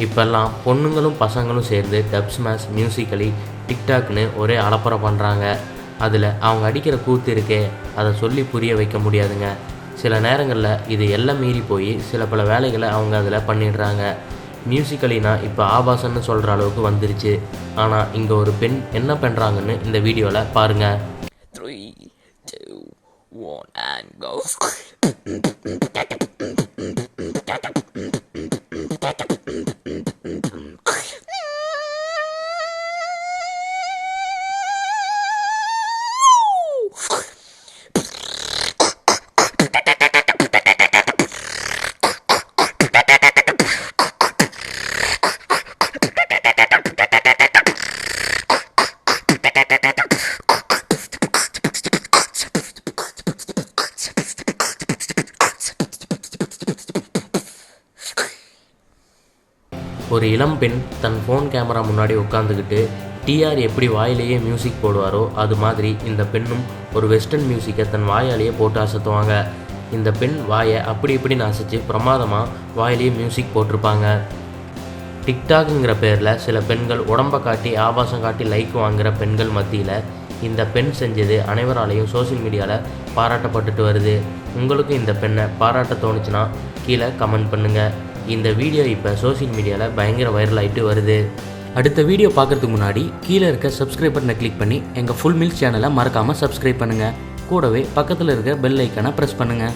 இப்போல்லாம் பொண்ணுங்களும் பசங்களும் சேர்ந்து டப் ஸ்மாஷ், மியூசிக்கலி, டிக்டாக்னு ஒரே அலப்பறை பண்ணுறாங்க. அதில் அவங்க அடிக்கிற கூத்து இருக்கே, அதை சொல்லி புரிய வைக்க முடியாதுங்க. சில நேரங்களில் இது எல்லாம் மீறி போய் சில பல வேலைகளை அவங்க அதில் பண்ணிடுறாங்க. மியூசிக்கலினா இப்போ ஆபாசன்னு சொல்கிற அளவுக்கு வந்துருச்சு. ஆனால் இங்கே ஒரு பெண் என்ன பண்ணுறாங்கன்னு இந்த வீடியோவில் பாருங்கள். 3, 2, 1 and go. ஒரு இளம்பெண் தன் ஃபோன் கேமரா முன்னாடி உட்காந்துக்கிட்டு டிஆர் எப்படி வாயிலேயே மியூசிக் போடுவாரோ அது மாதிரி இந்த பெண்ணும் ஒரு வெஸ்டர்ன் மியூசிக்கை தன் வாயாலேயே போட்டு அசத்துவாங்க. இந்த பெண் வாயை அப்படி இப்படின்னு அசைச்சு பிரமாதமாக வாயிலேயே மியூசிக் போட்டிருப்பாங்க. டிக்டாக்குங்கிற பேரில் சில பெண்கள் உடம்பை காட்டி ஆபாசம் காட்டி லைக் வாங்குகிற பெண்கள் மத்தியில் இந்த பெண் செஞ்சது அனைவராலையும் சோசியல் மீடியாவில் பாராட்டப்பட்டுட்டு வருது. உங்களுக்கும் இந்த பெண்ணை பாராட்ட தோணுச்சுன்னா கீழே கமெண்ட் பண்ணுங்கள். இந்த வீடியோ இப்போ சோசியல் மீடியாவில் பயங்கர வைரல் ஆகிட்டு வருது. அடுத்த வீடியோ பார்க்குறதுக்கு முன்னாடி கீழே இருக்க சப்ஸ்கிரைப் பட்டனை கிளிக் பண்ணி எங்கள் ஃபுல் மீல்ஸ் சேனலை மறக்காமல் சப்ஸ்கிரைப் பண்ணுங்கள். கூடவே பக்கத்தில் இருக்க பெல் ஐக்கானை ப்ரெஸ் பண்ணுங்கள்.